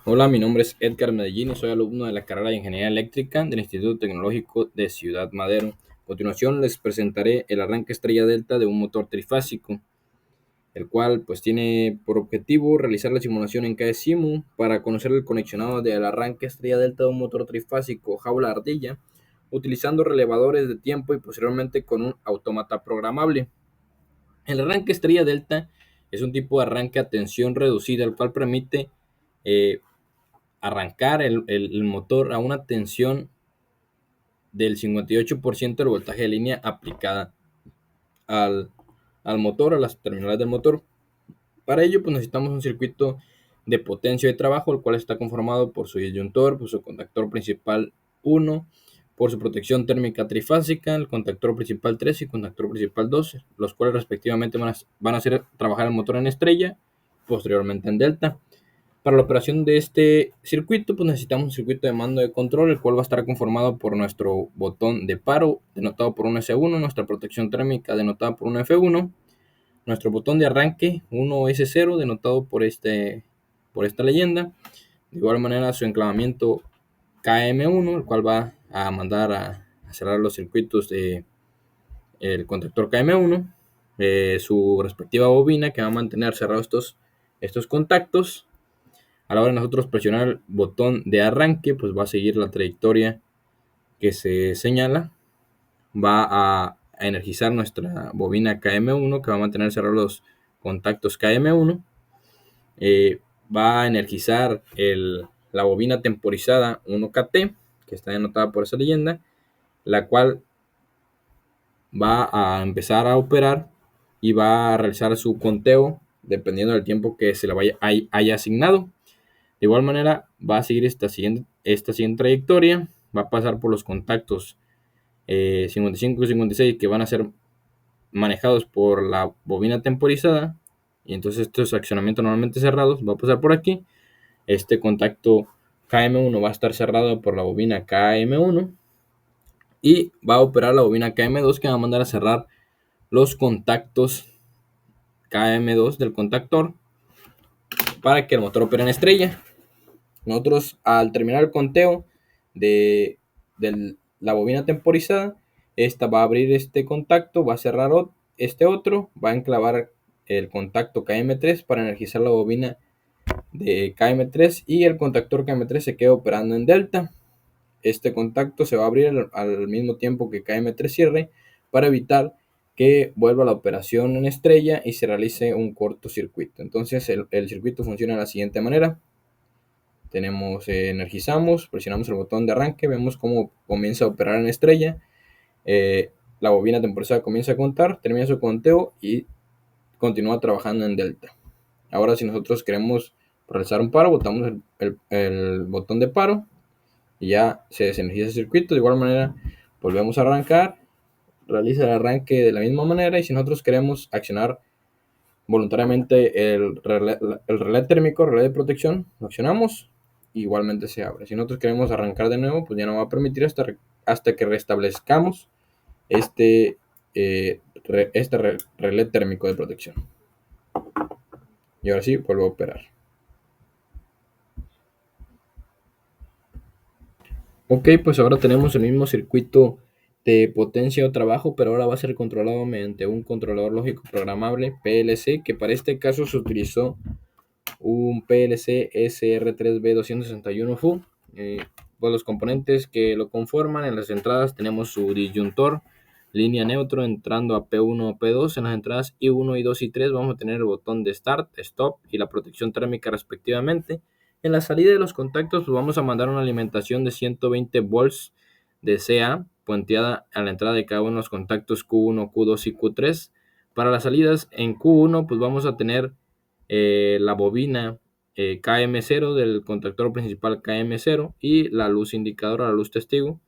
Hola, mi nombre es Edgar Medellín y soy alumno de la carrera de Ingeniería Eléctrica del Instituto Tecnológico de Ciudad Madero. A continuación les presentaré el arranque estrella delta de un motor trifásico, el cual pues tiene por objetivo realizar la simulación en KSIMU para conocer el conexionado del arranque estrella delta de un motor trifásico jaula ardilla, utilizando relevadores de tiempo y posteriormente con un autómata programable. El arranque estrella delta es un tipo de arranque a tensión reducida, el cual permite eh, arrancar el motor a una tensión del 58% del voltaje de línea aplicada al, al motor, a las terminales del motor. Para ello, pues necesitamos un circuito de potencia de trabajo, el cual está conformado por su disyuntor, por su contactor principal 1, por su protección térmica trifásica, el contactor principal 3 y contactor principal 2, los cuales respectivamente van a hacer trabajar el motor en estrella, posteriormente en delta. Para la operación de este circuito, pues necesitamos un circuito de mando de control, el cual va a estar conformado por nuestro botón de paro, denotado por un S1, nuestra protección térmica, denotada por un F1, nuestro botón de arranque, 1S0, denotado por esta leyenda. De igual manera, su enclavamiento KM1, el cual va a mandar a cerrar los circuitos de el contactor KM1, su respectiva bobina, que va a mantener cerrados estos contactos. A la hora de nosotros presionar el botón de arranque, pues va a seguir la trayectoria que se señala. Va a energizar nuestra bobina KM1, que va a mantener cerrados los contactos KM1. Va a energizar la bobina temporizada 1KT, que está denotada por esa leyenda, la cual va a empezar a operar y va a realizar su conteo dependiendo del tiempo que se le haya asignado. De igual manera, va a seguir esta siguiente trayectoria, va a pasar por los contactos 55 y 56 que van a ser manejados por la bobina temporizada, y entonces estos accionamientos normalmente cerrados va a pasar por aquí. Este contacto KM1 va a estar cerrado por la bobina KM1 y va a operar la bobina KM2, que va a mandar a cerrar los contactos KM2 del contactor para que el motor opere en estrella. Nosotros, al terminar el conteo de la bobina temporizada, esta va a abrir este contacto, va a cerrar este otro, va a enclavar el contacto KM3 para energizar la bobina de KM3 y el contactor KM3 se queda operando en delta. Este contacto se va a abrir al mismo tiempo que KM3 cierre para evitar que vuelva la operación en estrella y se realice un cortocircuito. Entonces el circuito funciona de la siguiente manera. Energizamos, presionamos el botón de arranque, vemos cómo comienza a operar en estrella. La bobina temporizada comienza a contar, termina su conteo y continúa trabajando en delta. Ahora, si nosotros queremos realizar un paro, botamos el botón de paro y ya se desenergiza el circuito. De igual manera, volvemos a arrancar, realiza el arranque de la misma manera, y si nosotros queremos accionar voluntariamente el relé térmico, relé de protección, lo accionamos, igualmente se abre. Si nosotros queremos arrancar de nuevo, pues ya no va a permitir hasta que restablezcamos este relé térmico de protección. Y ahora sí, vuelvo a operar. Ok, pues ahora tenemos el mismo circuito de potencia o trabajo, pero ahora va a ser controlado mediante un controlador lógico programable PLC, que para este caso se utilizó un PLC SR3B261FU. Pues los componentes que lo conforman: en las entradas tenemos su disyuntor, línea neutro entrando a P1 o P2. En las entradas I1, I2 y 3 vamos a tener el botón de Start, Stop y la protección térmica respectivamente. En la salida de los contactos, pues vamos a mandar una alimentación de 120 volts de CA puenteada a la entrada de cada uno de los contactos Q1, Q2 y Q3. Para las salidas en Q1, pues vamos a tener la bobina KM0 del contactor principal KM0 y la luz indicadora, la luz testigo.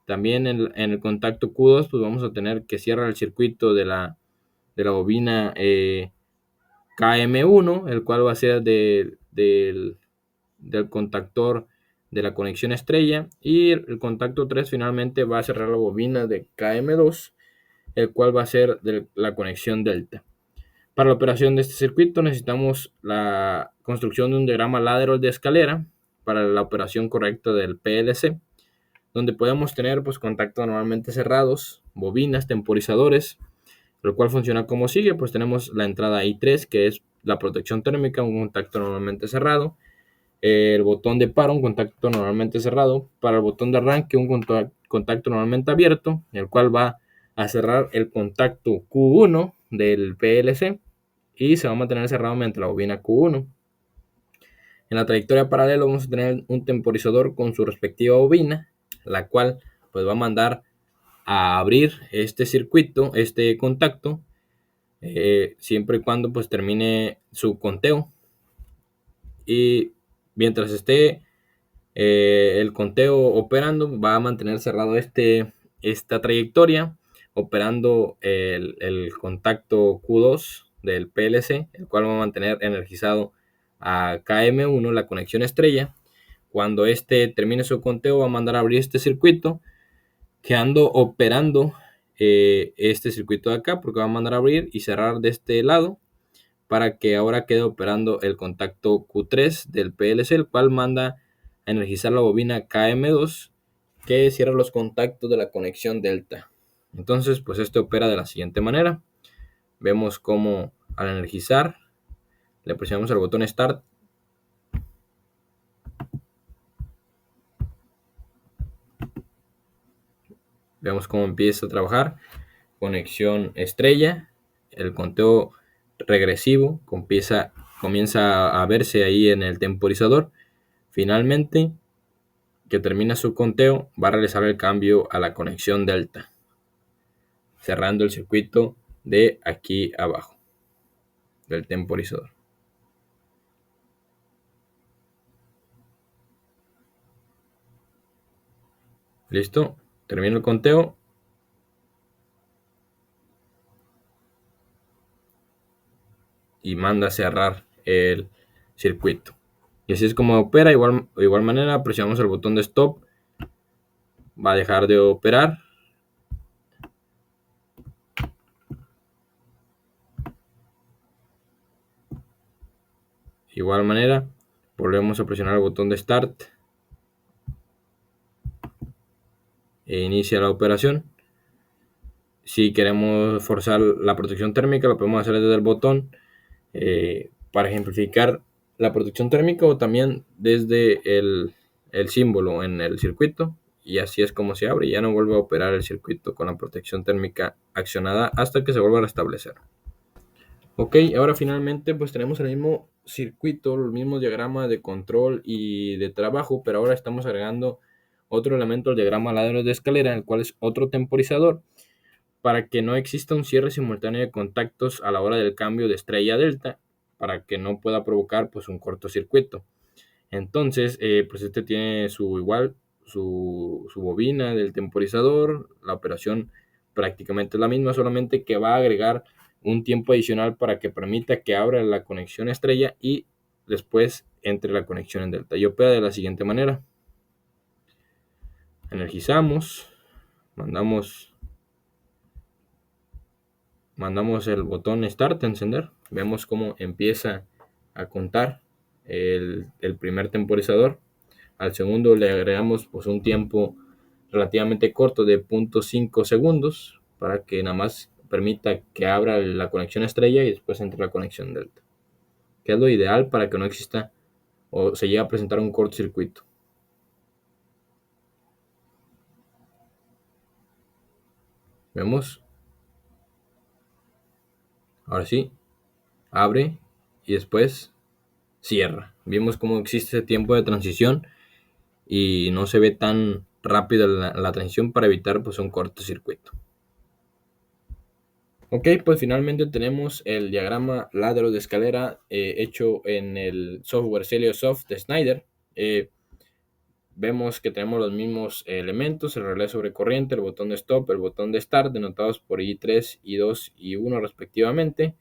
También en el contacto Q2, pues vamos a tener que cierra el circuito de la bobina KM1, el cual va a ser del contactor de la conexión estrella, y el contacto 3 finalmente va a cerrar la bobina de KM2, el cual va a ser de la conexión delta. Para la operación de este circuito necesitamos la construcción de un diagrama ladder de escalera para la operación correcta del PLC, donde podemos tener pues contactos normalmente cerrados, bobinas, temporizadores, lo cual funciona como sigue. Pues tenemos la entrada I3, que es la protección térmica, un contacto normalmente cerrado, el botón de paro, un contacto normalmente cerrado, para el botón de arranque, un contacto normalmente abierto, el cual va a cerrar el contacto Q1 del PLC y se va a mantener cerrado mediante la bobina Q1. En la trayectoria paralela vamos a tener un temporizador con su respectiva bobina, la cual pues va a mandar a abrir este circuito, este contacto, siempre y cuando pues termine su conteo. Y mientras esté el conteo operando, va a mantener cerrado esta trayectoria, operando el contacto Q2 del PLC, el cual va a mantener energizado a KM1, la conexión estrella. Cuando este termine su conteo, va a mandar a abrir este circuito, quedando operando este circuito de acá, porque va a mandar a abrir y cerrar de este lado, para que ahora quede operando el contacto Q3 del PLC, el cual manda a energizar la bobina KM2, que cierra los contactos de la conexión delta. Entonces, pues esto opera de la siguiente manera. Vemos cómo al energizar le presionamos el botón Start. Vemos cómo empieza a trabajar. Conexión estrella. El conteo regresivo comienza a verse ahí en el temporizador. Finalmente, que termina su conteo, va a realizar el cambio a la conexión delta, cerrando el circuito de aquí abajo del temporizador. Listo, termina el conteo y manda a cerrar el circuito. Y así es como opera. De igual manera, presionamos el botón de stop, va a dejar de operar. De igual manera, volvemos a presionar el botón de start e inicia la operación. Si queremos forzar la protección térmica, lo podemos hacer desde el botón para ejemplificar la protección térmica, o también desde el símbolo en el circuito, y así es como se abre y ya no vuelve a operar el circuito con la protección térmica accionada hasta que se vuelva a restablecer. Ok, ahora finalmente pues tenemos el mismo circuito, el mismo diagrama de control y de trabajo, pero ahora estamos agregando otro elemento al diagrama ladder de escalera, el cual es otro temporizador, para que no exista un cierre simultáneo de contactos a la hora del cambio de estrella a delta, para que no pueda provocar pues un cortocircuito. Entonces, pues este tiene su bobina del temporizador. La operación prácticamente es la misma, solamente que va a agregar un tiempo adicional para que permita que abra la conexión estrella y después entre la conexión en delta. Y opera de la siguiente manera. Energizamos, mandamos el botón Start a encender. Vemos cómo empieza a contar el primer temporizador. Al segundo le agregamos pues un tiempo relativamente corto de 0.5 segundos para que nada más permita que abra la conexión estrella y después entre la conexión delta, que es lo ideal para que no exista o se llegue a presentar un cortocircuito. Vemos, ahora sí, abre y después cierra. Vimos cómo existe ese tiempo de transición y no se ve tan rápido la transición para evitar pues un cortocircuito. Ok, pues finalmente tenemos el diagrama ladder de escalera hecho en el software Celiosoft de Schneider. Vemos que tenemos los mismos elementos: el relé sobre corriente, el botón de stop, el botón de start, denotados por I3, I2 y 1 respectivamente.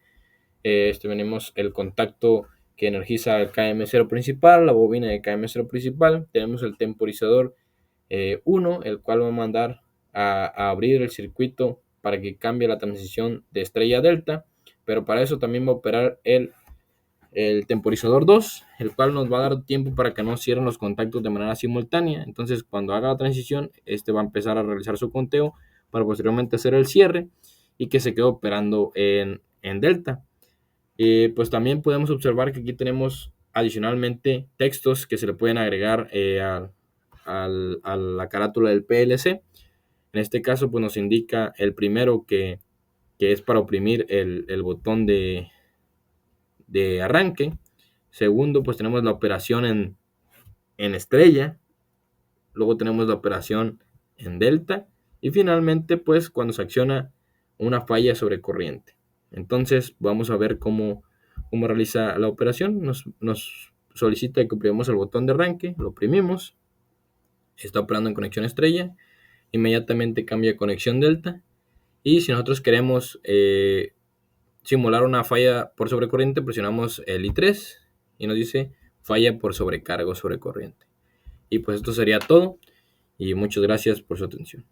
Tenemos el contacto que energiza el KM0 principal, la bobina de KM0 principal. Tenemos el temporizador 1, el cual va a mandar a abrir el circuito para que cambie la transición de estrella a delta. pero para eso también va a operar el temporizador 2, el cual nos va a dar tiempo para que no cierren los contactos de manera simultánea. Entonces, cuando haga la transición, este va a empezar a realizar su conteo para posteriormente hacer el cierre y que se quede operando en delta. Pues también podemos observar que aquí tenemos adicionalmente textos que se le pueden agregar a la carátula del PLC. En este caso, pues nos indica el primero que es para oprimir el botón de arranque. Segundo, pues tenemos la operación en estrella. Luego tenemos la operación en delta. Y finalmente, pues cuando se acciona una falla sobre corriente. Entonces vamos a ver cómo realiza la operación. Nos solicita que oprimamos el botón de arranque. Lo oprimimos. Está operando en conexión estrella. Inmediatamente cambia a conexión delta. Y si nosotros queremos simular una falla por sobrecorriente, presionamos el I3 y nos dice falla por sobrecargo sobre corriente. Y pues esto sería todo y muchas gracias por su atención.